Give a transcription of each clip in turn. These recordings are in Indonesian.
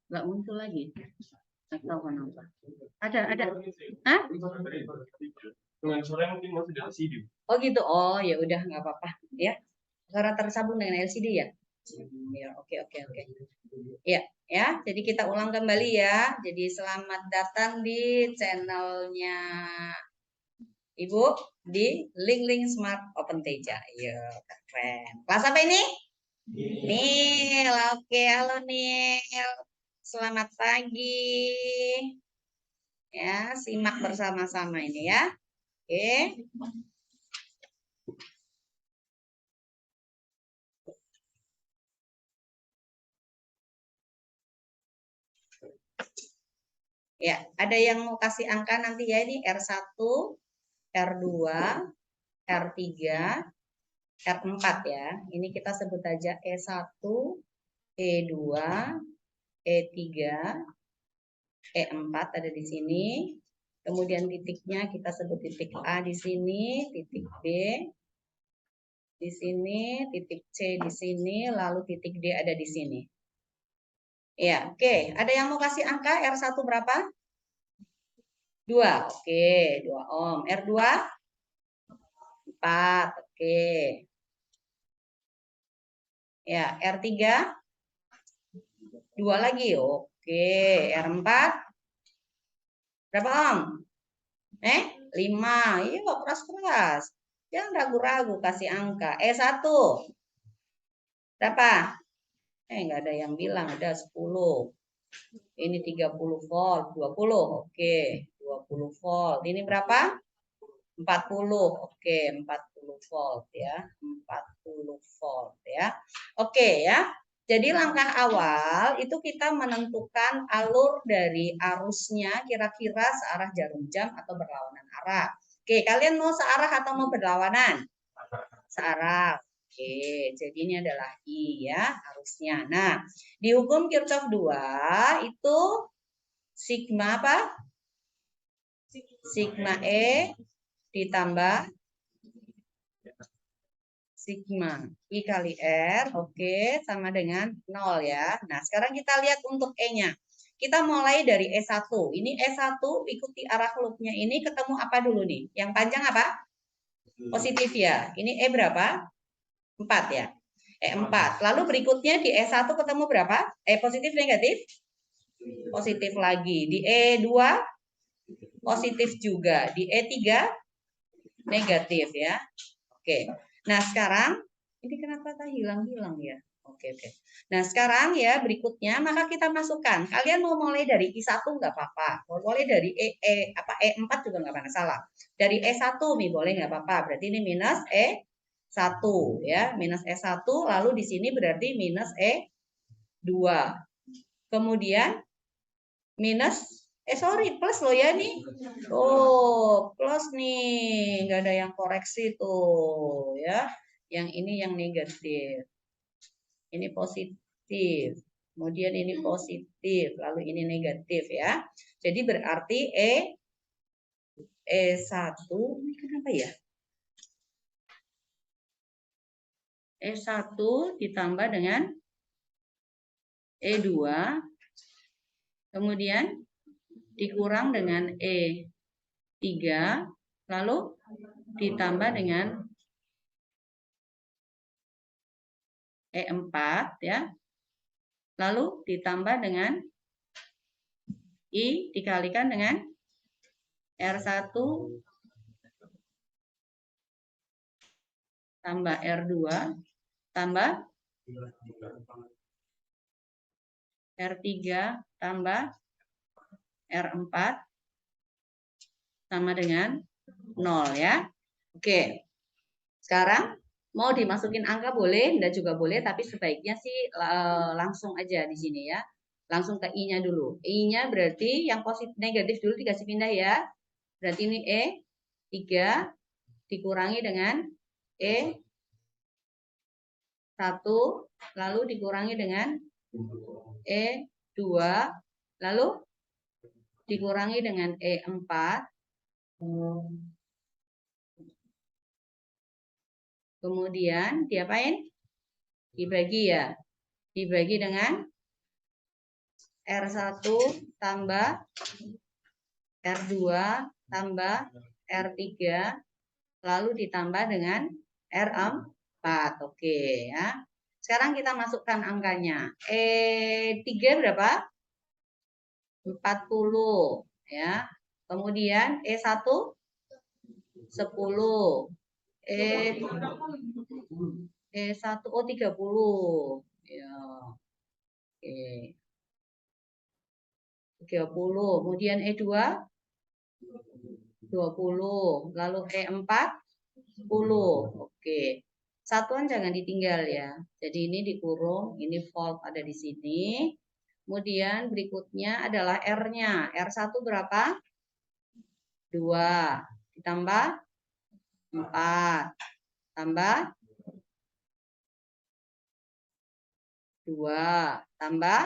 Nggak muncul lagi. Nggak tahu kenapa. Ada. Hah? Oh gitu. Oh ya udah nggak apa-apa ya. Karena tersambung dengan LCD ya. Ya oke. Ya ya. Jadi kita ulang kembali ya. Jadi selamat datang di channelnya Ibu di Link Smart Open Teja. Ya keren. Kelas apa ini? Nil. Oke, halo Nil. Selamat pagi. Ya, simak bersama-sama ini ya. Oke. Ya, ada yang mau kasih angka nanti ya ini R1, R2, R3, R4 ya. Ini kita sebut aja E1, E2, E3, E4 ada di sini. Kemudian titiknya kita sebut titik A di sini, titik B di sini, titik C di sini, lalu titik D ada di sini. Ya, oke. Ada yang mau kasih angka R1 berapa? 2. Oke, 2 ohm. R2 4. Oke. Ya, R3 2 lagi. Oke, R4 berapa ohm? 5. Iya, keras-keras. Jangan ragu-ragu kasih angka. E1 berapa? Nggak ada yang bilang, ada 10. Ini 30 volt, 20. Oke, 20 volt. Ini berapa? 40. Oke, 40 volt ya. 40 volt ya. Oke ya. Jadi langkah awal itu kita menentukan alur dari arusnya kira-kira searah jarum jam atau berlawanan arah. Oke, kalian mau searah atau mau berlawanan? Searah. Oke, jadi ini adalah I ya, arusnya. Nah, di hukum Kirchhoff 2 itu sigma apa? Sigma E ditambah sigma I kali R, oke, sama dengan 0 ya. Nah, sekarang kita lihat untuk E-nya. Kita mulai dari E1. Ini E1 ikuti arah loopnya ini ketemu apa dulu nih? Yang panjang apa? Positif ya. Ini E berapa? 4 ya. E4. Lalu berikutnya di E1 ketemu berapa? E positif negatif? Positif lagi. Di E2 positif juga. Di E3 negatif ya. Oke. Nah, sekarang ini kenapa tak hilang-hilang ya? Oke. Nah, sekarang ya berikutnya maka kita masukkan. Kalian mau mulai dari I1 nggak apa-apa. Mau mulai dari E4 juga nggak masalah. Dari E1 nih boleh nggak apa-apa. Berarti ini minus E1 ya, minus E1 lalu di sini berarti minus E2. Kemudian minus plus loh ya nih. Oh, plus nih. Nggak ada yang koreksi tuh ya. Yang ini yang negatif. Ini positif. Kemudian ini positif, lalu ini negatif ya. Jadi berarti E1 ini kenapa ya? E1 ditambah dengan E2 kemudian dikurang dengan E3 lalu ditambah dengan E4 ya. Lalu ditambah dengan I dikalikan dengan R1 tambah R2 tambah R3 tambah R4 sama dengan 0 ya. Oke. Sekarang mau dimasukin angka boleh, enggak juga boleh, tapi sebaiknya sih langsung aja di sini ya. Langsung ke I-nya dulu. I-nya berarti yang positif negatif dulu dikasih pindah ya. Berarti ini E3 dikurangi dengan E1 lalu dikurangi dengan E2 lalu dikurangi dengan E4 kemudian diapain? Dibagi ya. Dibagi dengan R1 tambah R2 tambah R3 lalu ditambah dengan R4. Oke ya. Sekarang kita masukkan angkanya. E3 berapa? 40 ya. Kemudian E1 10. E1 oh 30. Ya. Oke. 30. Kemudian E2 20. Lalu E4 10. Oke. Satuan jangan ditinggal ya. Jadi ini dikurung, ini volt ada di sini. Kemudian berikutnya adalah R-nya. R1 berapa? 2. Ditambah 4. Tambah 2. Tambah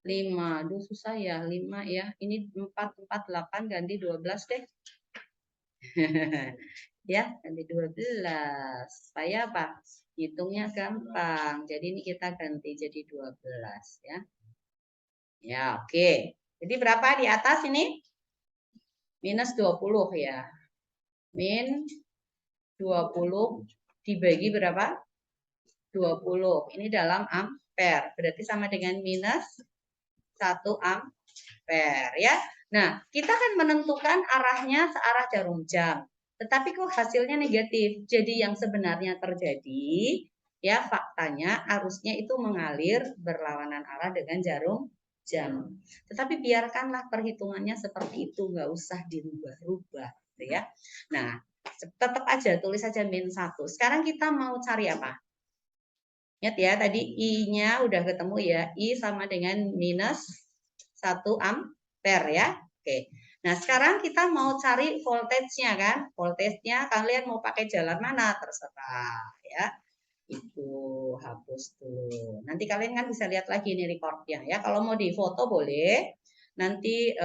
5. Aduh susah ya. 5 ya. Ini 4, 4, 8 ganti 12 deh. Ya, ganti 12. Supaya apa? Hitungnya gampang. Jadi ini kita ganti jadi 12 ya. Ya, oke. Jadi berapa di atas ini? Minus 20 ya. Min 20 dibagi berapa? 20. Ini dalam ampere. Berarti sama dengan minus 1 ampere ya. Nah, kita kan menentukan arahnya searah jarum jam. Tetapi kok hasilnya negatif. Jadi yang sebenarnya terjadi ya faktanya arusnya itu mengalir berlawanan arah dengan jarum jam. Tetapi biarkanlah perhitungannya seperti itu, nggak usah dirubah-rubah gitu ya. Nah, tetap aja tulis saja min 1. Sekarang kita mau cari apa? Ingat ya, tadi I-nya udah ketemu ya. I sama dengan minus 1 ampere ya. Oke. Nah, sekarang kita mau cari voltage-nya kan. Voltage-nya kalian mau pakai jalan mana? Terserah ya. Itu hapus dulu. Nanti kalian kan bisa lihat lagi ini recordnya ya. Kalau mau difoto boleh. Nanti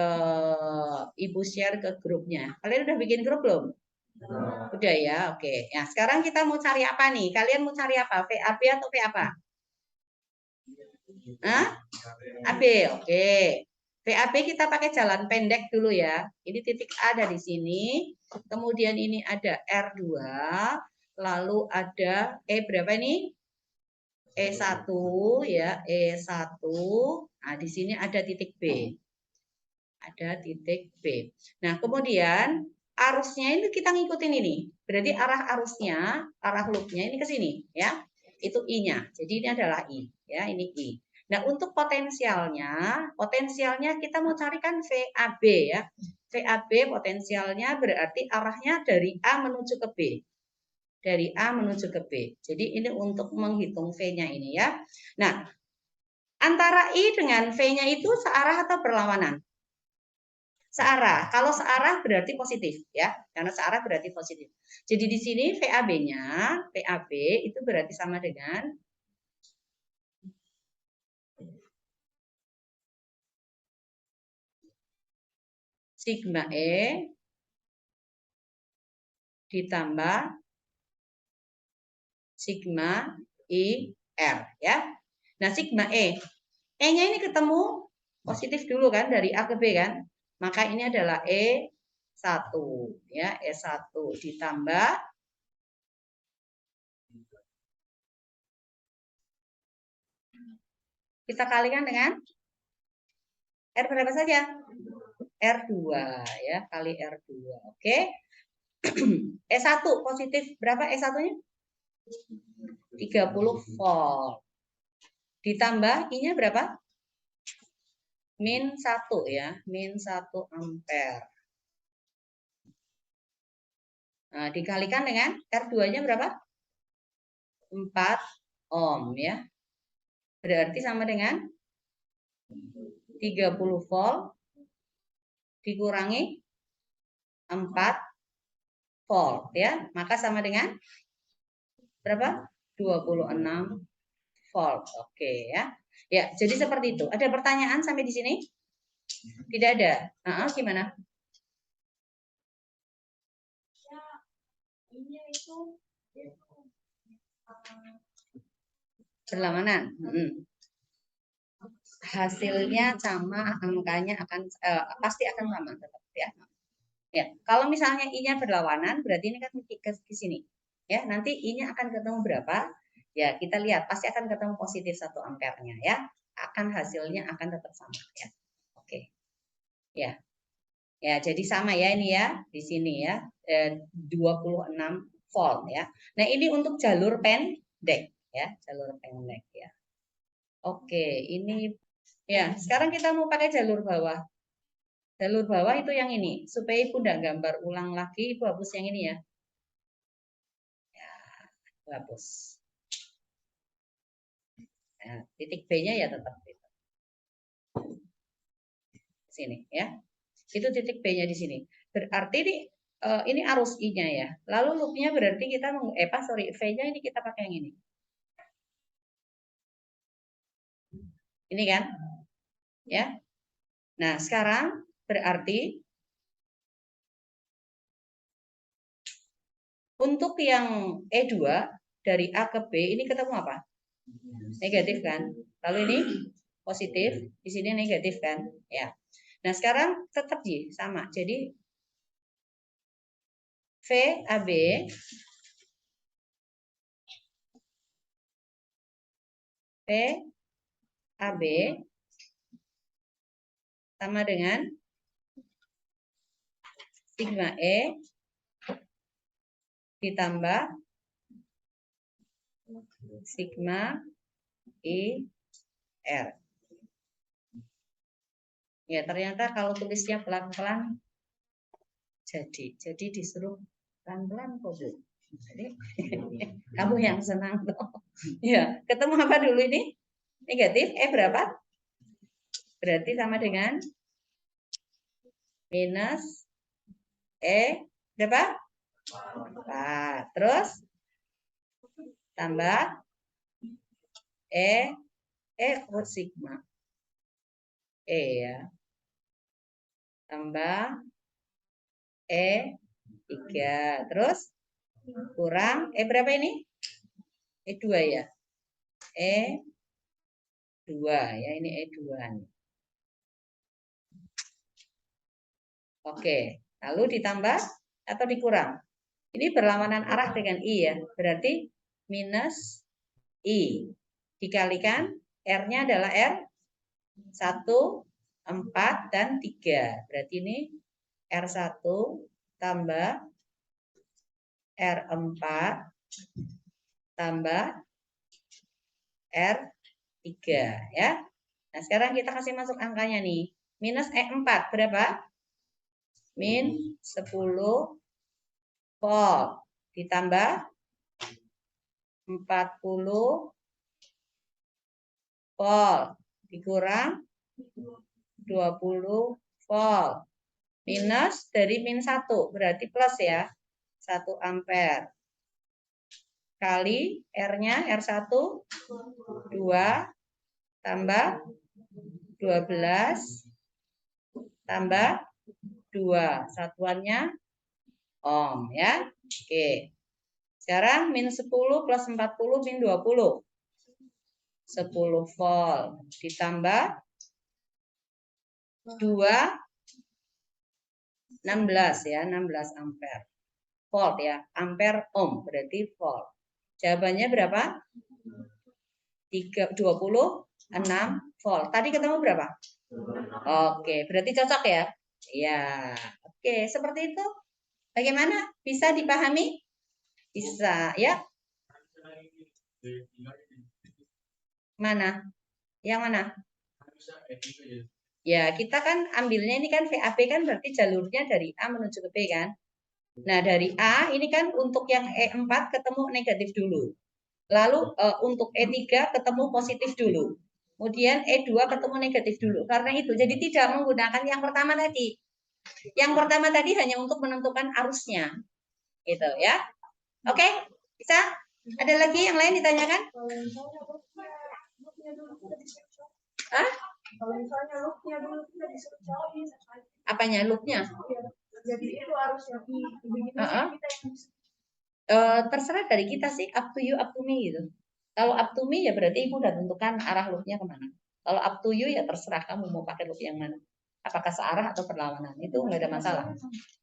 Ibu share ke grupnya. Kalian udah bikin grup belum? Udah ya, oke. Nah, sekarang kita mau cari apa nih? Kalian mau cari apa? VAB atau VAP? Hah? AB, oke. VAB kita pakai jalan pendek dulu ya. Ini titik A ada di sini. Kemudian ini ada R2. Lalu ada berapa ini? E1 ya, E1. Nah, di sini ada titik B. Ada titik B. Nah, kemudian arusnya ini kita ngikutin ini. Berarti arah arusnya, arah loopnya ini ke sini ya. Itu I-nya. Jadi ini adalah I ya, ini I. Nah, untuk potensialnya kita mau carikan VAB ya. VAB potensialnya berarti arahnya dari A menuju ke B. Dari A menuju ke B. Jadi ini untuk menghitung V-nya ini ya. Nah, antara I dengan V-nya itu searah atau berlawanan? Searah. Kalau searah berarti positif ya. Karena searah berarti positif. Jadi di sini VAB-nya, VAB itu berarti sama dengan sigma E ditambah sigma IR ya. Nah, sigma E. E-nya ini ketemu positif dulu kan dari A ke B kan. Maka ini adalah E1 ya, E1 ditambah kita kalikan dengan R berapa saja? R2 ya, kali R2. Oke. E1 positif berapa E1-nya? 30 volt. Ditambah I-nya berapa? Min 1 ya, min 1 ampere. Nah, dikalikan dengan R2-nya berapa? 4 ohm ya. Berarti sama dengan 30 volt dikurangi 4 volt ya. Maka sama dengan berapa? 26 volt. Oke ya. Ya, jadi seperti itu. Ada pertanyaan sampai di sini? Tidak ada. Gimana? Berlawanan. hasilnya sama, angkanya akan pasti akan sama tetap ya. Ya, kalau misalnya I-nya berlawanan, berarti ini kan ke sini. Ya, nanti I-nya akan ketemu berapa? Ya, kita lihat pasti akan ketemu positif 1 ampernya ya. Akan hasilnya akan tetap sama ya. Oke. Ya. Ya, jadi sama ya ini ya di sini ya. 26 volt ya. Nah, ini untuk jalur pendek ya, jalur pendek ya. Oke, ini ya, sekarang kita mau pakai jalur bawah. Jalur bawah itu yang ini. Supaya Ibu tidak gambar ulang lagi, Ibu hapus yang ini ya. Ya, Ibu hapus. Nah, titik B-nya ya tetap itu. Sini ya. Itu titik B-nya di sini. Berarti ini arus I-nya ya. Lalu loop-nya berarti kita V-nya ini kita pakai yang ini. Ini kan? Ya. Nah, sekarang berarti untuk yang E2 dari A ke B ini ketemu apa? Negatif kan? Lalu ini positif, di sini negatif kan? Ya. Nah, sekarang tetap sama. Jadi VAB sama dengan sigma E ditambah sigma IR. Ya, ternyata kalau tulisnya pelan-pelan jadi disuruh pelan-pelan kok Bu. Jadi kamu yang senang tuh. Ya, ketemu apa dulu ini? Negatif berapa? Berarti sama dengan minus berapa? 4. Terus tambah sigma ya. Tambah 3. Terus kurang berapa ini? 2 ya. 2 ya, ini 2. Oke, lalu ditambah atau dikurang? Ini berlawanan arah dengan I ya, berarti minus I dikalikan R-nya adalah R1, 4, dan 3. Berarti ini R1 tambah R4 tambah R3 ya. Nah, sekarang kita kasih masuk angkanya nih. Minus E4 berapa? Min 10 volt ditambah 40 volt dikurang 20 volt minus dari min 1 berarti plus ya 1 ampere kali R-nya R1 2 tambah 12 tambah 2 satuannya ohm ya. Oke. Sekarang min 10 plus 40 min 20. 10 volt ditambah 2 16 ya, 16 ampere. Volt ya, ampere ohm berarti volt. Jawabannya berapa? 26 volt. Tadi ketemu berapa? Oke, berarti cocok ya? Ya. Oke, seperti itu. Bagaimana? Bisa dipahami? Bisa, ya? Mana? Yang mana? Ya, kita kan ambilnya ini kan VAB kan berarti jalurnya dari A menuju ke B kan? Nah, dari A ini kan untuk yang E4 ketemu negatif dulu. Lalu untuk E3 ketemu positif dulu. Kemudian E2 ketemu negatif dulu. Karena itu, jadi tidak menggunakan yang pertama tadi. Yang pertama tadi hanya untuk menentukan arusnya. Gitu ya. Oke? Bisa? Ada lagi yang lain ditanyakan? Hah? Kalau misalnya loopnya dulu kita disuruh jawab bisa. Apanya loopnya? Jadi itu harus yang kita yang terserah dari kita sih, up to you, up to me gitu. Kalau up to me ya berarti ibu udah tentukan arah loopnya kemana. Kalau up to you ya terserah kamu mau pakai loop yang mana. Apakah searah atau berlawanan, itu nggak ada masalah.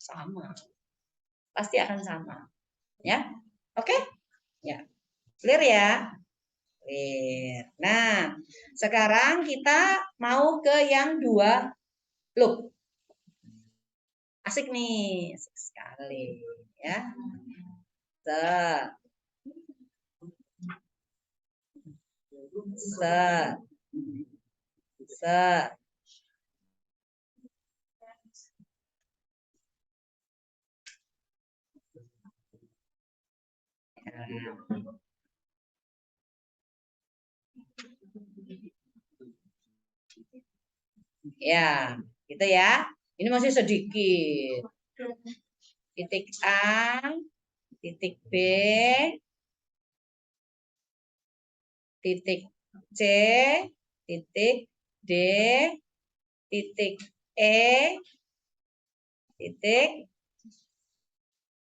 Sama. Pasti akan sama. Ya. Oke? Ya. Clear ya? Clear. Nah, sekarang kita mau ke yang 2 loop. Asik nih, asik sekali ya. Set. Set. Set. Ya, gitu ya. Ini masih sedikit. Titik A, titik B, titik C, titik D, titik E, titik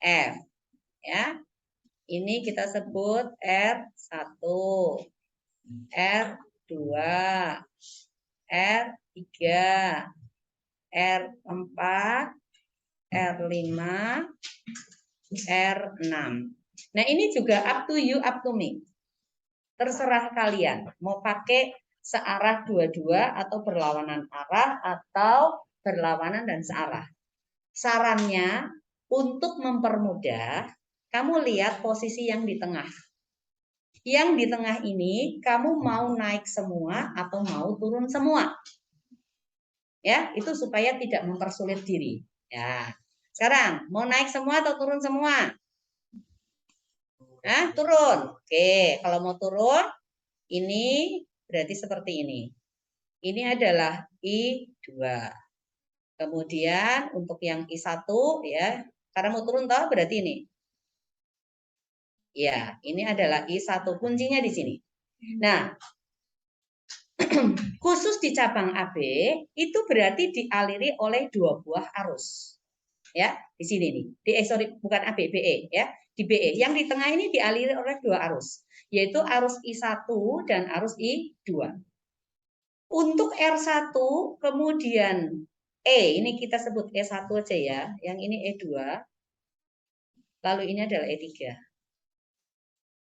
F. Ya. Ini kita sebut R1, R2, R3, R4, R5, R6. Nah, ini juga up to you, up to me. Terserah kalian mau pakai searah dua-dua atau berlawanan arah atau berlawanan dan searah. Sarannya untuk mempermudah, kamu lihat posisi yang di tengah. Yang di tengah ini kamu mau naik semua atau mau turun semua. Ya, itu supaya tidak mempersulit diri. Ya. Sekarang mau naik semua atau turun semua? Nah, turun. Oke, kalau mau turun ini berarti seperti ini. Ini adalah I2. Kemudian untuk yang I1 ya, karena mau turun toh berarti ini. Ya, ini adalah I1, kuncinya di sini. Nah, khusus di cabang AB itu berarti dialiri oleh 2 buah arus. Ya, di sini nih. Sorry, bukan AB, BE ya. Di BE yang di tengah ini dialiri oleh 2 arus, yaitu arus I1 dan arus I2. Untuk R1 kemudian ini kita sebut E1 aja ya, yang ini E2. Lalu ini adalah E3.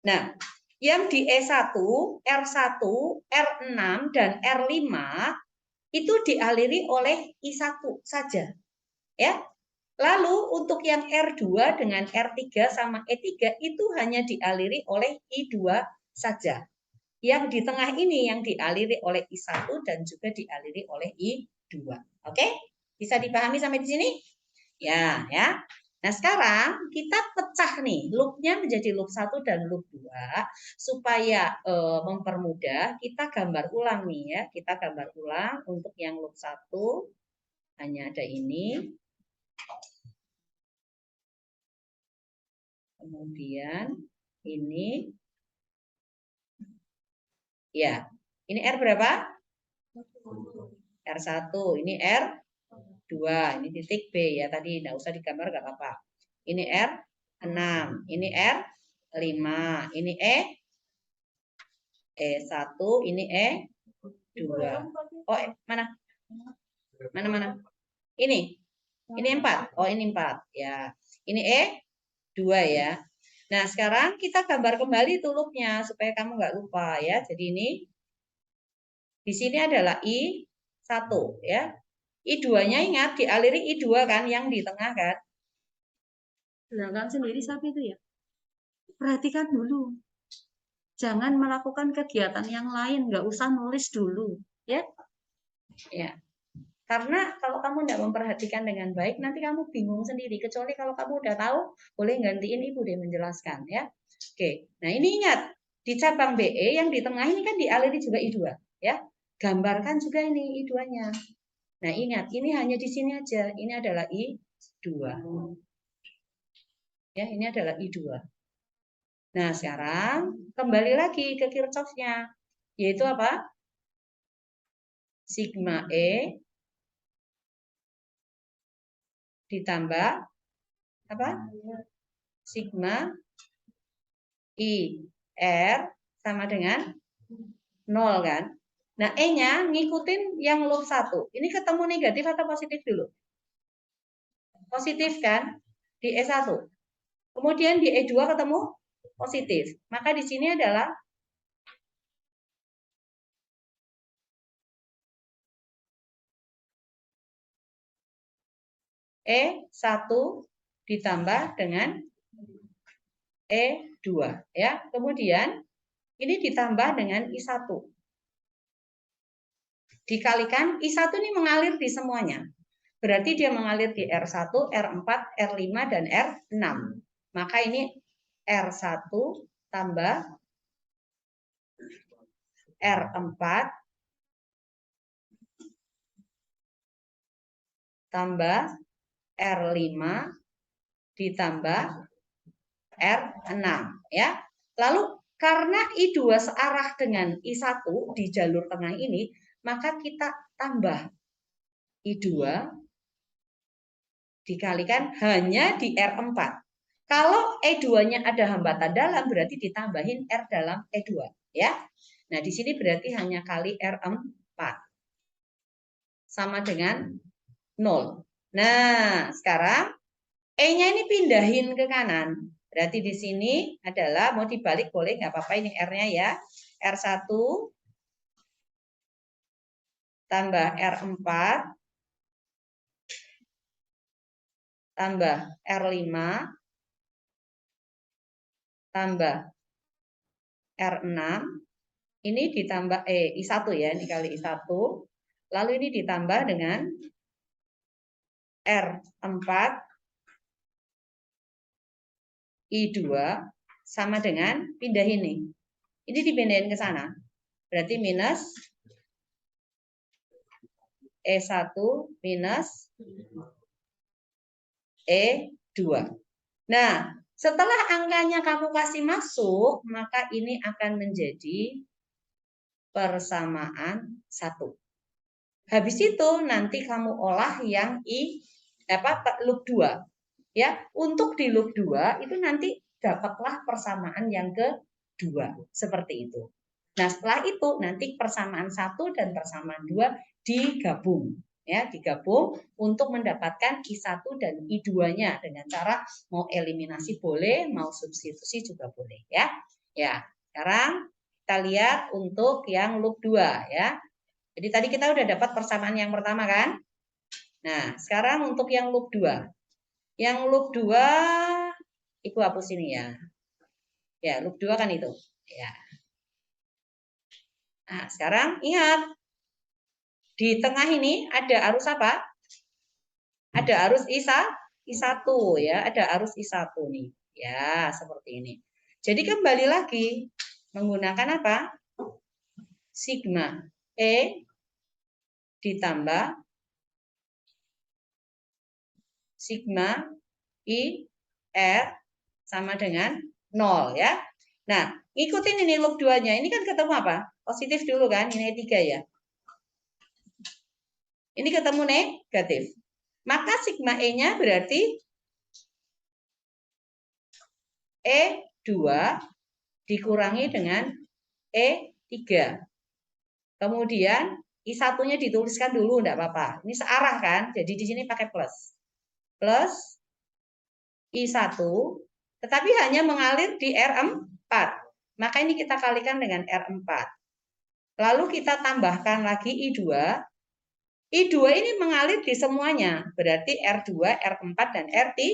Nah, yang di E1, R1, R6 dan R5 itu dialiri oleh I1 saja. Ya. Lalu untuk yang R2 dengan R3 sama E3 itu hanya dialiri oleh I2 saja. Yang di tengah ini yang dialiri oleh I1 dan juga dialiri oleh I2. Oke? Bisa dipahami sampai di sini? Ya, ya. Nah, sekarang kita pecah nih loopnya menjadi loop 1 dan loop 2 supaya mempermudah, kita gambar ulang nih ya. Kita gambar ulang untuk yang loop 1 hanya ada ini. Kemudian ini ya. Ini R berapa? R1, ini R2, ini titik B ya tadi, enggak usah digambar enggak apa-apa. Ini R6, ini R5, ini E1, ini E2. Oh, mana? Mana? Ini 4. Oh, ini 4 ya. Ini E2 ya. Nah, sekarang kita gambar kembali tuh loopnya supaya kamu nggak lupa ya. Jadi ini di sini adalah I1 ya. I2-nya ingat dialiri I2 kan yang di tengah kan. Sedangkan sendiri siapa itu ya? Perhatikan dulu. Jangan melakukan kegiatan yang lain, nggak usah nulis dulu, ya. Ya. Karena kalau kamu tidak memperhatikan dengan baik, nanti kamu bingung sendiri. Kecuali kalau kamu udah tahu, boleh gantiin ibu deh menjelaskan ya. Oke, nah ini ingat di cabang BE yang di tengah ini kan dialiri juga I2 ya. Gambarkan juga ini I2-nya. Nah ingat ini hanya di sini aja. Ini adalah I2. Ya, ini adalah I2. Nah sekarang kembali lagi ke Kirchhoff-nya, yaitu apa? Sigma E ditambah apa? Sigma I R sama dengan 0 kan? Nah, E-nya ngikutin yang loop 1. Ini ketemu negatif atau positif dulu? Positif kan? Di E1. Kemudian di E2 ketemu positif. Maka di sini adalah E1 ditambah dengan E2 ya. Kemudian ini ditambah dengan I1. Dikalikan I1 ini mengalir di semuanya. Berarti dia mengalir di R1, R4, R5 dan R6. Maka ini R1 tambah R4 tambah R5 ditambah R6 ya. Lalu karena I2 searah dengan I1 di jalur tengah ini, maka kita tambah I2 dikalikan hanya di R4. Kalau E2-nya ada hambatan dalam, berarti ditambahin R dalam E2 ya. Nah, di sini berarti hanya kali R4 sama dengan 0. Nah, sekarang E-nya ini pindahin ke kanan. Berarti di sini adalah mau dibalik boleh, nggak apa-apa, ini R-nya ya. R1 tambah R4 tambah R5 tambah R6. Ini ditambah I1 ya, ini kali I1. Lalu ini ditambah dengan R4 I2 sama dengan pindah ini. Ini dipindahin ke sana. Berarti minus E1 minus E2. Nah, setelah angkanya kamu kasih masuk, maka ini akan menjadi persamaan 1. Habis itu nanti kamu olah yang loop 2. Ya, untuk di loop 2 itu nanti dapatlah persamaan yang kedua. Seperti itu. Nah, setelah itu nanti persamaan 1 dan persamaan 2 digabung. Ya, digabung untuk mendapatkan I1 dan I2-nya dengan cara mau eliminasi boleh, mau substitusi juga boleh ya. Ya, sekarang kita lihat untuk yang loop 2 ya. Jadi tadi kita udah dapat persamaan yang pertama kan? Nah, sekarang untuk yang loop 2. Yang loop 2 Ibu hapus ini ya. Ya, loop 2 kan itu. Ya. Nah, sekarang ingat di tengah ini ada arus apa? Ada arus I1 ya, ada arus I1 nih. Ya, seperti ini. Jadi kembali lagi menggunakan apa? Sigma E ditambah sigma I R sama dengan 0 ya. Nah, ikutin ini loop 2-nya. Ini kan ketemu apa? Positif dulu kan, ini E3 ya. Ini ketemu negatif. Maka sigma E-nya berarti E2 dikurangi dengan E3. Kemudian I1-nya dituliskan dulu, enggak apa-apa. Ini searah kan, jadi di sini pakai plus. Plus I1, tetapi hanya mengalir di R4. Maka ini kita kalikan dengan R4. Lalu kita tambahkan lagi I2. I2 ini mengalir di semuanya, berarti R2, R4, dan R3.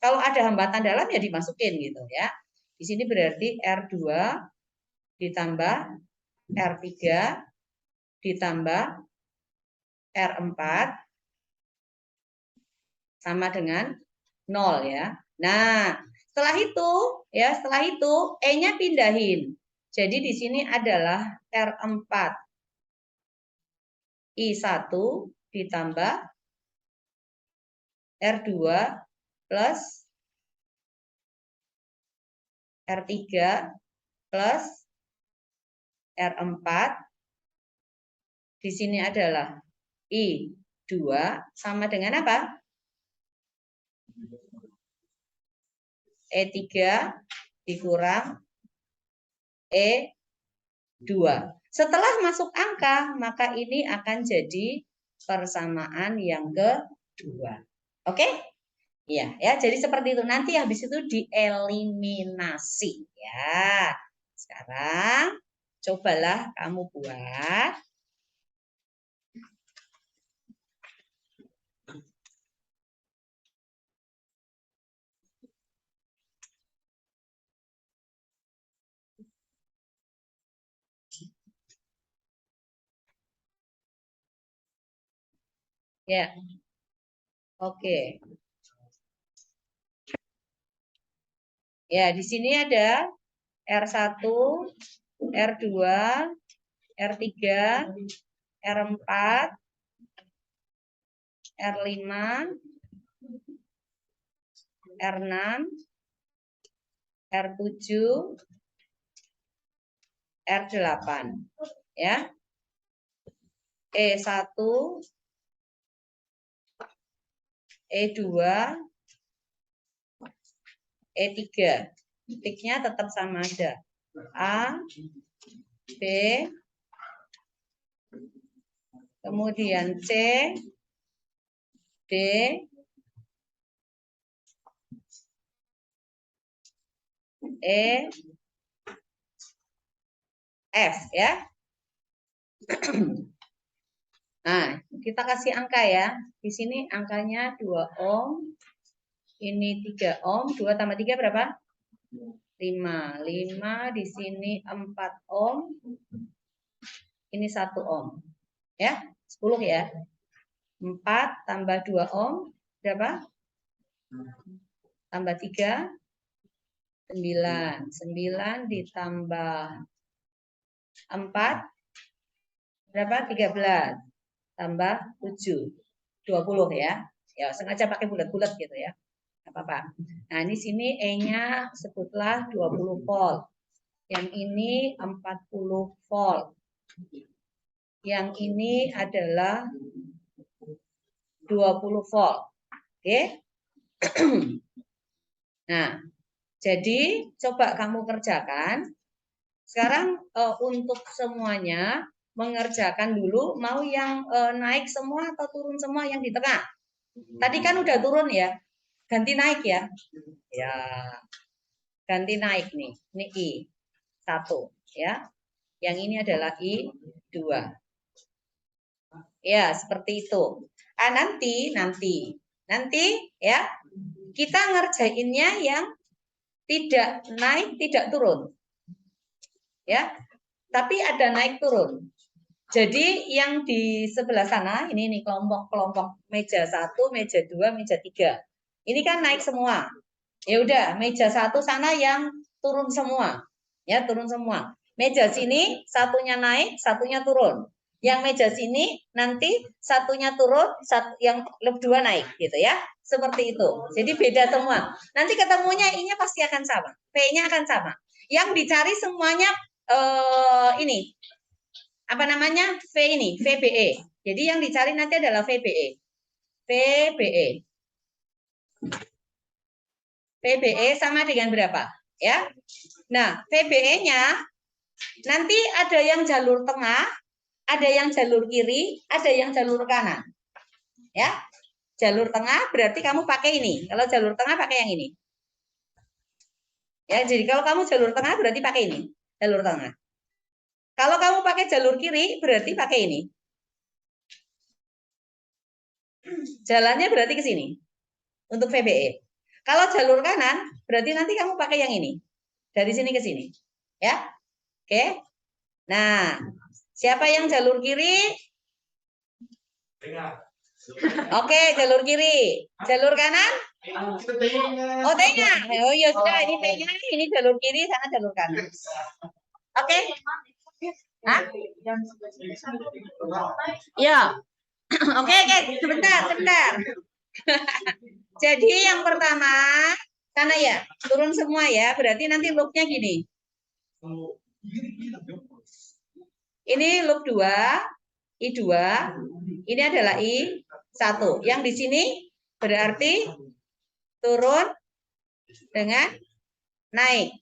Kalau ada hambatan dalam ya dimasukin gitu ya. Di sini berarti R2 ditambah R3 ditambah R4 sama dengan 0 ya. Nah, setelah itu E-nya pindahin. Jadi di sini adalah R4 I1 ditambah R2 plus R3 plus R4. Di sini adalah I2 sama dengan apa? E3 dikurang E2. Setelah masuk angka, maka ini akan jadi persamaan yang kedua. Oke? Iya, ya. Jadi seperti itu. Nanti habis itu dieliminasi, ya. Sekarang cobalah kamu buat. Ya. Oke. Ya, di sini ada R1, R2, R3, R4, R5, R6, R7, R8. Ya. E1, E2, E3. Titiknya tetap sama aja. A, B, kemudian C, D, E, F, ya. Nah, kita kasih angka ya. Di sini angkanya 2 ohm. Ini 3 ohm. 2 tambah 3 berapa? 5. 5 di sini 4 ohm. Ini 1 ohm. Ya, 10 ya. 4 tambah 2 ohm berapa? Tambah 3, 9. 9 ditambah 4 berapa? 13. Tambah 7. 20 ya. Ya, sengaja pakai bulat-bulat gitu ya. Enggak apa-apa. Nah, di sini E-nya sebutlah 20 volt. Yang ini 40 volt. Yang ini adalah 20 volt. Oke. Nah, jadi coba kamu kerjakan. Sekarang untuk semuanya mengerjakan dulu, mau yang naik semua atau turun semua yang di tengah. Tadi kan udah turun ya, ganti naik ya. Ya, ganti naik nih. Ini I1 ya. Yang ini adalah I2. Ya, seperti itu. Nanti ya, kita ngerjainnya yang tidak naik, tidak turun. Ya. Tapi ada naik turun. Jadi yang di sebelah sana ini kelompok meja 1, meja 2, meja 3. Ini kan naik semua. Ya udah, meja 1 sana yang turun semua. Ya, turun semua. Meja sini satunya naik, satunya turun. Yang meja sini nanti satunya turun, yang lebih 2 naik gitu ya. Seperti itu. Jadi beda semua. Nanti ketemunya I-nya pasti akan sama. P-nya akan sama. Yang dicari semuanya ini apa namanya? V ini, VBE. Jadi yang dicari nanti adalah VBE. VBE. VBE sama dengan berapa? Ya. Nah, VBE-nya nanti ada yang jalur tengah, ada yang jalur kiri, ada yang jalur kanan. Ya. Jalur tengah berarti kamu pakai ini. Kalau jalur tengah pakai yang ini. Ya, jadi kalau kamu jalur tengah berarti pakai ini, jalur tengah. Kalau kamu pakai jalur kiri berarti pakai ini. Jalannya berarti ke sini untuk VBE. Kalau jalur kanan berarti nanti kamu pakai yang ini. Dari sini ke sini. Ya. Oke. Nah, siapa yang jalur kiri? Oke, jalur kiri. Jalur kanan? Oh, T-nya. Oh, ya sudah, ini T-nya, ini jalur kiri, sana jalur kanan. Oke. Hah? Ya. Oke, sebentar. Jadi yang pertama, sana ya, turun semua ya. Berarti nanti loopnya gini. Ini loop 2, I2, ini adalah I1. Yang di sini berarti turun dengan naik.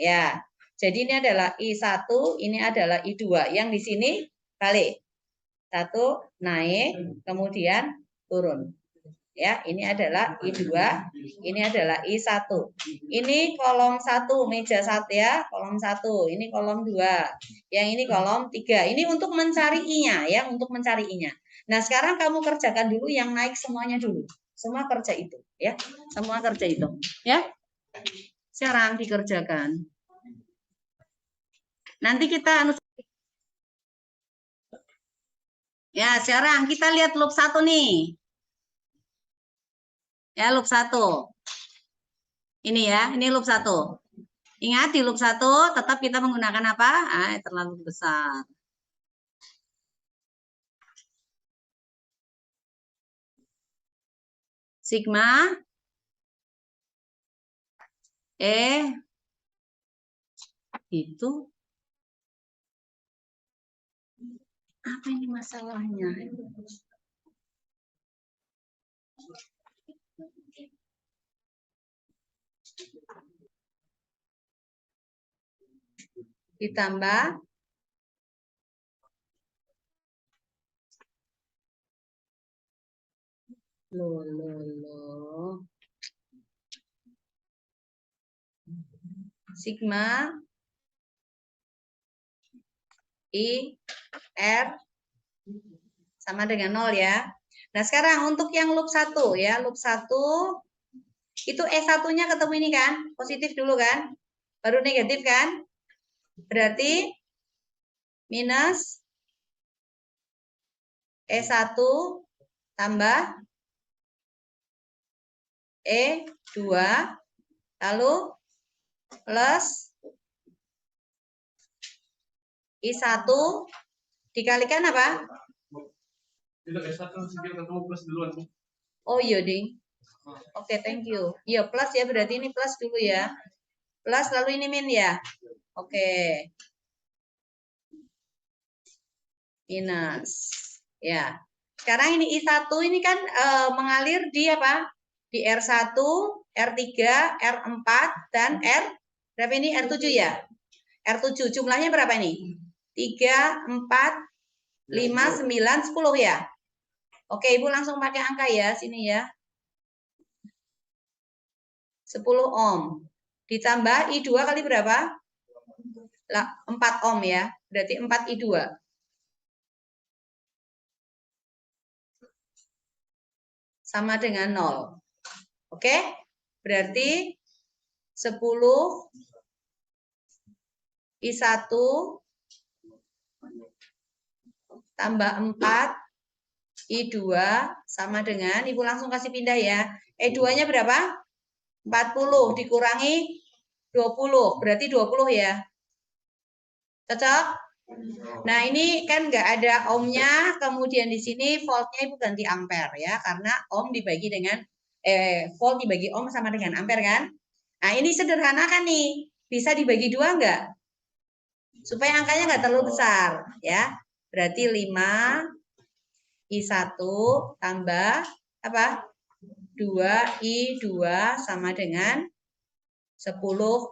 Ya. Jadi ini adalah I1, ini adalah I2. Yang di sini balik. 1 naik, kemudian turun. Ya, ini adalah I2, ini adalah I1. Ini kolom 1, meja 1 ya, kolom 1. Ini kolom 2. Yang ini kolom 3. Ini untuk mencari I-nya ya, untuk mencari I-nya. Nah, sekarang kamu kerjakan dulu yang naik semuanya dulu. Semua kerja itu ya. Semua kerja itu ya. Sekarang dikerjakan. Nanti kita ya, sekarang kita lihat loop 1 nih. Ya, loop 1. Ini ya, ini loop 1. Ingat di loop 1 tetap kita menggunakan apa? Terlalu besar. Sigma itu apa ini masalahnya? Ditambah sigma I R sama dengan 0 ya. Nah, sekarang untuk yang loop 1 ya, loop 1 itu E1-nya ketemu ini kan, positif dulu kan, baru negatif kan, berarti minus E1 tambah E2, lalu plus I1 dikalikan apa? Oh iya, Ding. Oke, thank you. Iya, plus ya, berarti ini plus dulu ya. Plus lalu ini min ya. Oke. Minus. Ya. Sekarang ini I1 ini kan mengalir di apa? Di R1, R3, R4 dan berapa ini? R7 ya? R7 jumlahnya berapa ini? 3, 4, 5, 9, 10 ya. Oke, Ibu langsung pakai angka ya sini ya. 10 ohm. Ditambah I2 kali berapa? 4 ohm ya. Berarti 4 I2. Sama dengan 0. Oke? Berarti 10 I1 tambah 4 I2 sama dengan, Ibu langsung kasih pindah ya. E2-nya berapa? 40 dikurangi 20, berarti 20 ya. Cocok? Nah, ini kan nggak ada ohmnya, kemudian di sini voltnya Ibu ganti ampere ya, karena ohm dibagi dengan volt dibagi ohm sama dengan ampere kan. Nah, ini sederhana kan nih, bisa dibagi 2 nggak? Supaya angkanya nggak terlalu besar ya. Berarti 5 I1 tambah apa? 2 I2 sama dengan 10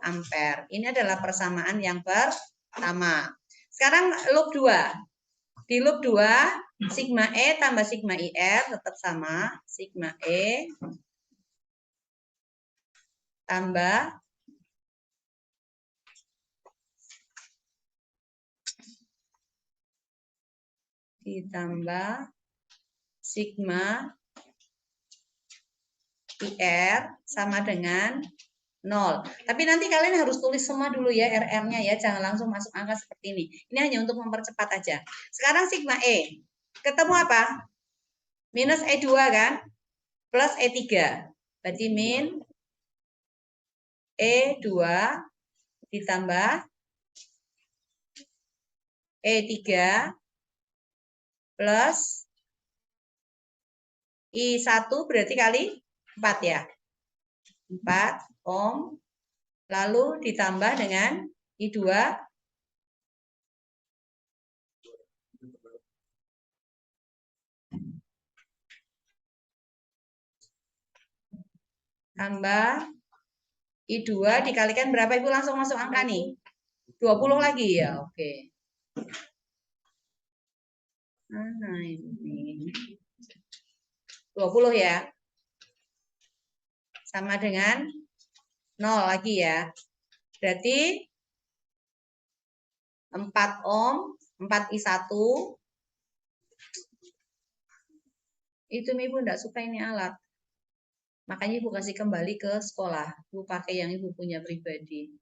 ampere. Ini adalah persamaan yang pertama. Sekarang loop 2. Di loop 2, sigma E tambah sigma IR tetap sama. Sigma E tambah ditambah sigma IR sama dengan 0. Tapi nanti kalian harus tulis semua dulu ya RR-nya ya. Jangan langsung masuk angka seperti ini. Ini hanya untuk mempercepat aja. Sekarang sigma E. Ketemu apa? Minus E2 kan? Plus E3. Berarti min E2 ditambah E3 plus I1 berarti kali 4 ya. 4 ohm. Lalu ditambah dengan I2 tambah I2 dikalikan berapa? Ibu langsung masuk angka nih. 20 lagi ya, oke. Mana ini? 20 ya. Sama dengan 0 lagi ya. Berarti 4 ohm, 4I1. Itu Ibu enggak suka ini alat. Makanya Ibu kasih kembali ke sekolah. Ibu pakai yang Ibu punya pribadi.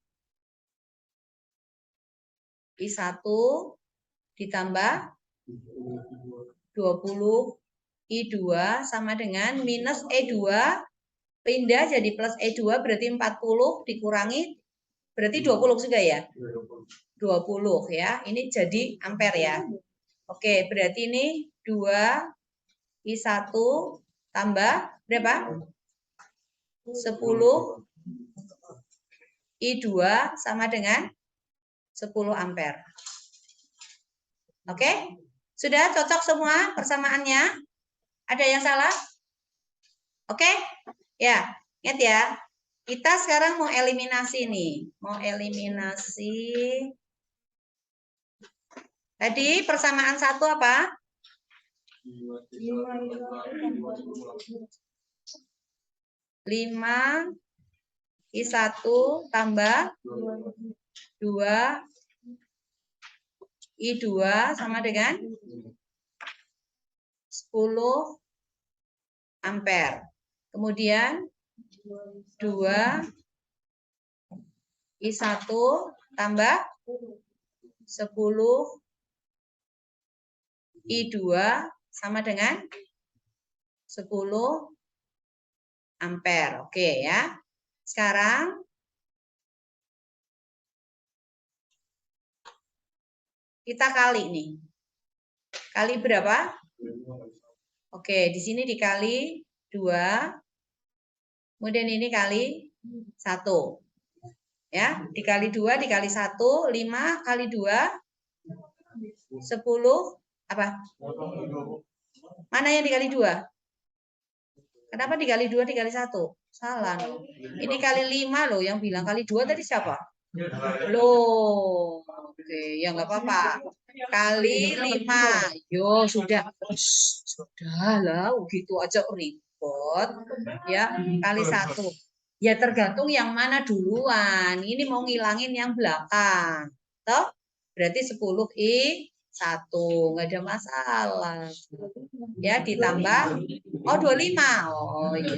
I1 ditambah 20 I2 sama dengan minus E2 pindah jadi plus E2 berarti 40 dikurangi berarti 20 juga ya? 20 ya. Ini jadi ampere ya. Oke, berarti ini 2 I1 tambah berapa? 10 I2 sama dengan 10 ampere. Oke? Sudah cocok semua persamaannya? Ada yang salah? Oke? Ya, ingat ya. Kita sekarang mau eliminasi nih. Mau eliminasi. Tadi persamaan 1 apa? 5 I1 tambah 2 I2 sama dengan 10 ampere. Kemudian 2 I1 tambah 10 I2 sama dengan 10 ampere. Oke ya. Sekarang kita kali nih. Kali berapa? Oke, di sini dikali 2. Kemudian ini kali 1. Ya, dikali 2 dikali 1, 5 kali 2 10 apa? Mana yang dikali 2? Kenapa dikali 2 dikali 1? Salah. Ini kali 5 loh, yang bilang kali 2 tadi siapa? Loh. Oke, ya enggak apa-apa. Kali 5. Yo, sudah. Sudahlah, gitu aja ribet. Ya, kali 1. Ya tergantung yang mana duluan. Ini mau ngilangin yang belakang. Toh? Berarti 10 I1. Enggak ada masalah. Ya, ditambah. Oh, 25. Oh, iya.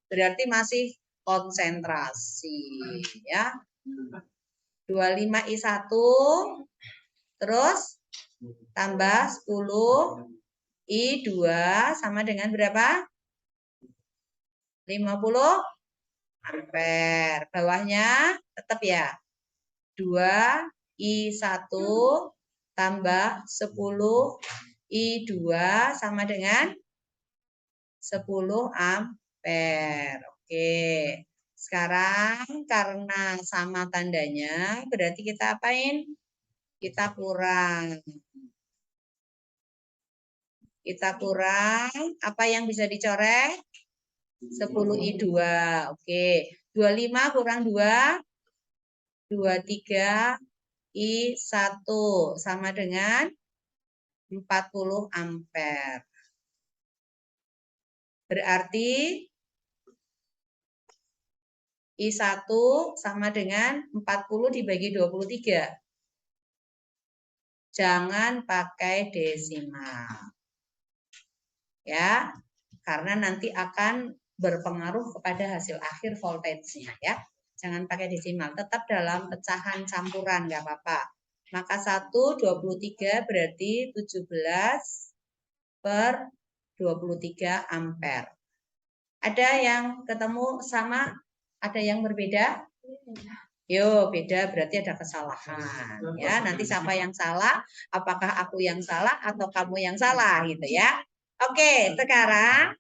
Berarti masih konsentrasi. Ya. 25 I1. Terus tambah 10 I2 sama dengan berapa? 50 ampere. Bawahnya tetap ya. 2 I1 tambah 10 I2 sama dengan 10 ampere. Oke. Sekarang karena sama tandanya, berarti kita apain? Kita kurang. Kita kurang, apa yang bisa dicoret? 10 I2. Oke. 25 kurang 2. 23 I1 sama dengan 40 ampere. Berarti I1 sama dengan 40 dibagi 23. Jangan pakai desimal. Ya, karena nanti akan berpengaruh kepada hasil akhir voltage-nya ya. Jangan pakai desimal, tetap dalam pecahan campuran nggak apa-apa. Maka 1 23 berarti 17/23 ampere. Ada yang ketemu sama, ada yang berbeda? Yo, beda berarti ada kesalahan ya. Nanti siapa yang salah? Apakah aku yang salah atau kamu yang salah gitu ya. Oke, sekarang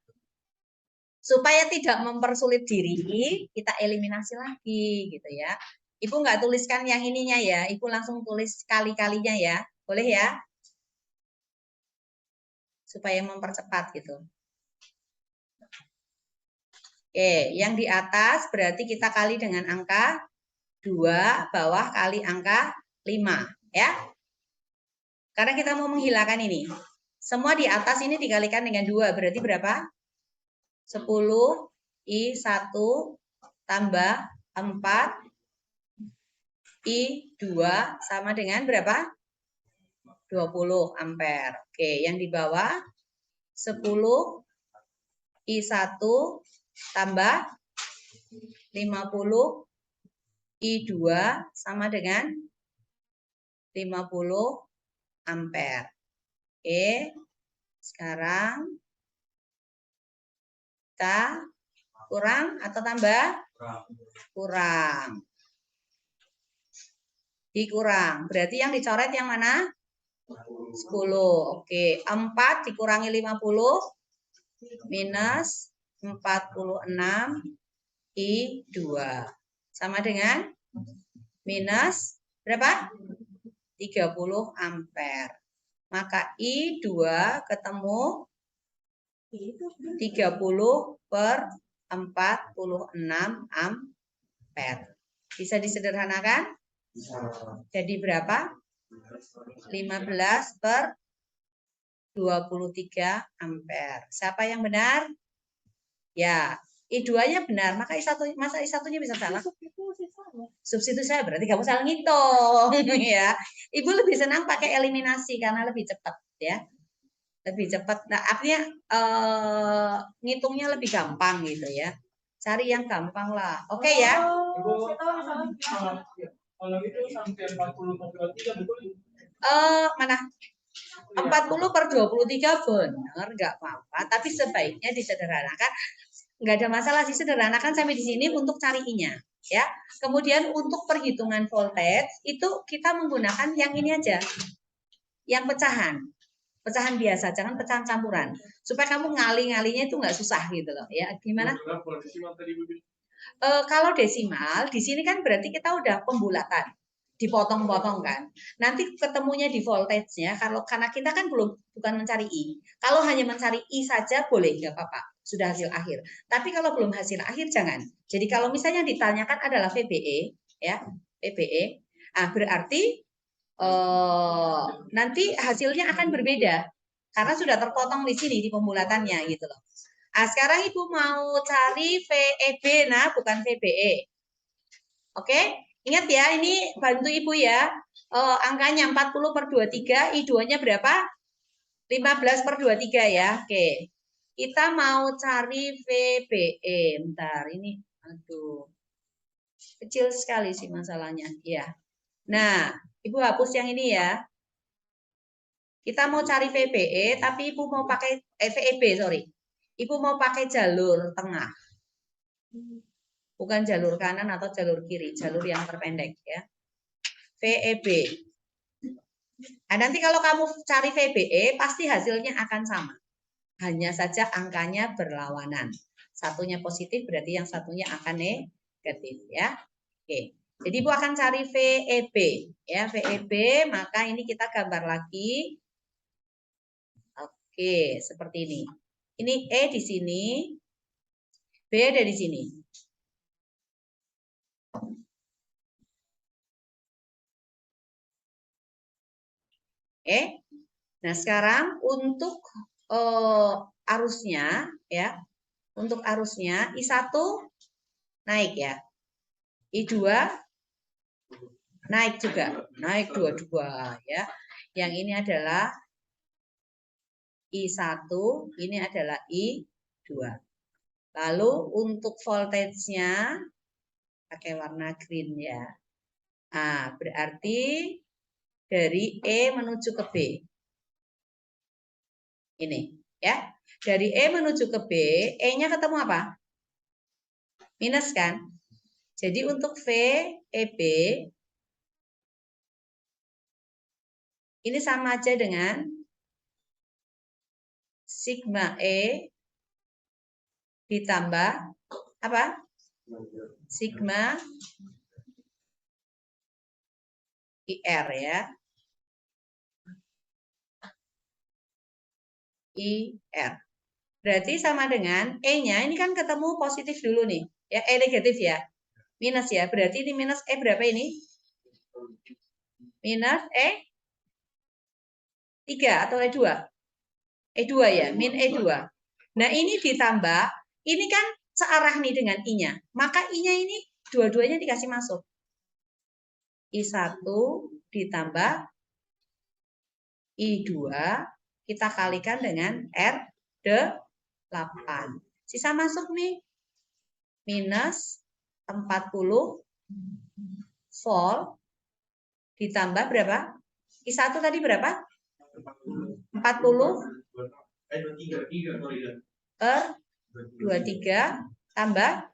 supaya tidak mempersulit diri, kita eliminasi lagi gitu ya. Ibu nggak tuliskan yang ininya ya, Ibu langsung tulis kali-kalinya ya. Boleh ya? Supaya mempercepat gitu. Oke, yang di atas berarti kita kali dengan angka 2 bawah kali angka 5 ya. Karena kita mau menghilangkan ini. Semua di atas ini dikalikan dengan 2 berarti berapa? 10 I1 tambah 4 I2 sama dengan berapa? 20 ampere. Oke, yang di bawah 10 I1 tambah 50 I2 sama dengan 50 ampere. Oke, sekarang kita kurang atau tambah? Kurang. Dikurang. Berarti yang dicoret yang mana? 10. Oke, 4 dikurangi 50 minus 46 I2. Sama dengan minus berapa? 30 ampere. Maka I2 ketemu 30 per 46 ampere. Bisa disederhanakan? Jadi berapa? 15 per 23 ampere. Siapa yang benar? Ya, I2-nya benar, maka masa I1-nya bisa salah? Substitusi saya berarti kamu salah ngitung ya. Ibu lebih senang pakai eliminasi karena lebih cepat ya. Lebih cepat. Nah, artinya ngitungnya lebih gampang gitu ya. Cari yang gampang lah. Oke ya. Kalau itu sampai 40 per 23 betul? Mana? 40 per 23 benar, nggak apa-apa. Tapi sebaiknya disederhanakan. Nggak ada masalah sih, sederhanakan sampai di sini untuk cari I-nya. Ya. Kemudian untuk perhitungan voltage, itu kita menggunakan yang ini aja. Yang pecahan. Pecahan biasa, jangan pecahan campuran. Supaya kamu ngali-ngalinya itu nggak susah gitu loh. Ya, gimana? Kalau desimal, di sini kan berarti kita udah pembulatan. Dipotong-potong kan. Nanti ketemunya di voltage-nya, karena kita kan bukan mencari I. Kalau hanya mencari I saja boleh, nggak apa-apa. Sudah hasil akhir. Tapi kalau belum hasil akhir, jangan. Jadi kalau misalnya ditanyakan adalah VBE, ya, VBE, berarti nanti hasilnya akan berbeda. Karena sudah terpotong di sini, di pembulatannya gitu loh. Sekarang Ibu mau cari VEB, nah bukan VBE. Oke? Ingat ya, ini bantu Ibu ya. Angkanya 40 per 23, I2-nya berapa? 15 per 23 ya. Oke. Kita mau cari VBE. Bentar, ini aduh. Kecil sekali sih masalahnya. Ya. Nah, Ibu hapus yang ini ya. Kita mau cari VBE, tapi Ibu mau pakai VEB, sorry. Ibu mau pakai jalur tengah. Bukan jalur kanan atau jalur kiri, jalur yang terpendek ya. VEB. Nah, nanti kalau kamu cari VBE, pasti hasilnya akan sama. Hanya saja angkanya berlawanan. Satunya positif, berarti yang satunya akan negatif ya. Oke. Jadi Ibu akan cari VEB ya, VEB, maka ini kita gambar lagi. Oke, seperti ini. Ini E di sini, B ada di sini. Oke. Nah, sekarang untuk arusnya ya. Untuk arusnya I1 naik ya. I2 naik juga, naik dua-dua ya. Yang ini adalah I1, ini adalah I2. Lalu untuk voltage-nya pakai warna green ya. Nah, berarti dari E menuju ke B. Ini ya. Dari E menuju ke B, E-nya ketemu apa? Minus kan? Jadi untuk VEB ini sama aja dengan sigma E ditambah apa? Sigma IR ya. IR. Berarti sama dengan E-nya, ini kan ketemu positif dulu nih. Ya, E negatif ya. Minus ya. Berarti ini minus E berapa ini? Minus E3 atau E2? E2 ya, min E2. Nah, ini ditambah, ini kan searah nih dengan I-nya. Maka I-nya ini dua-duanya dikasih masuk. I1 ditambah I2 kita kalikan dengan R8. Sisa masuk nih. Minus 40 volt ditambah berapa? I1 tadi berapa? 40 per 23 tambah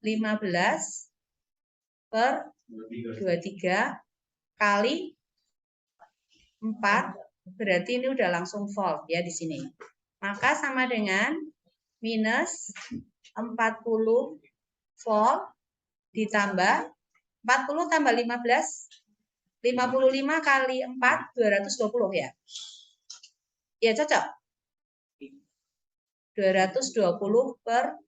15 per 23 kali 4, berarti ini udah langsung volt ya di sini. Maka sama dengan minus 40 volt ditambah 40 tambah 15, 55 kali 4, 220 ya. Ya cocok. 220 per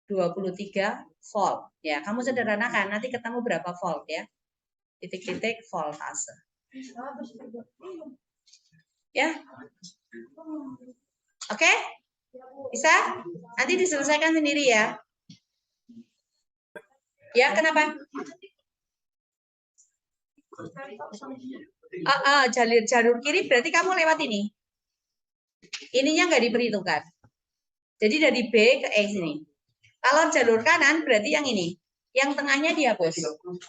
23 volt. Ya, kamu sederhanakan, nanti ketemu berapa volt ya. Titik-titik voltase. Ya. Oke? Bisa? Nanti diselesaikan sendiri ya. Ya, kenapa? Jalur kiri berarti kamu lewat ini. Ininya nggak diperhitungkan. Jadi dari B ke E sini. Kalau jalur kanan berarti yang ini. Yang tengahnya dihapus.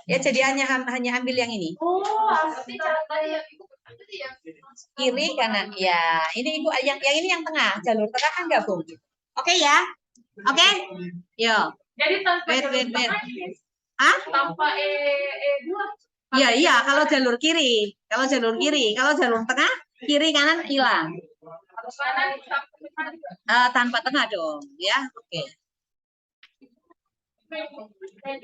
Ya, jadi hanya ambil yang ini. Oh, berarti cara tadi yang itu Kiri kanan. Ya, ini Ibu yang ini yang tengah. Jalur tengah kan gabung. Oke ya? Oke? Yo. Jadi tanpa Wait. Ah? Tanpa E2. Iya, kalau jalur kiri. Kalau jalur tengah, kiri kanan hilang. Kanan Tanpa tengah dong, ya. Oke. sampai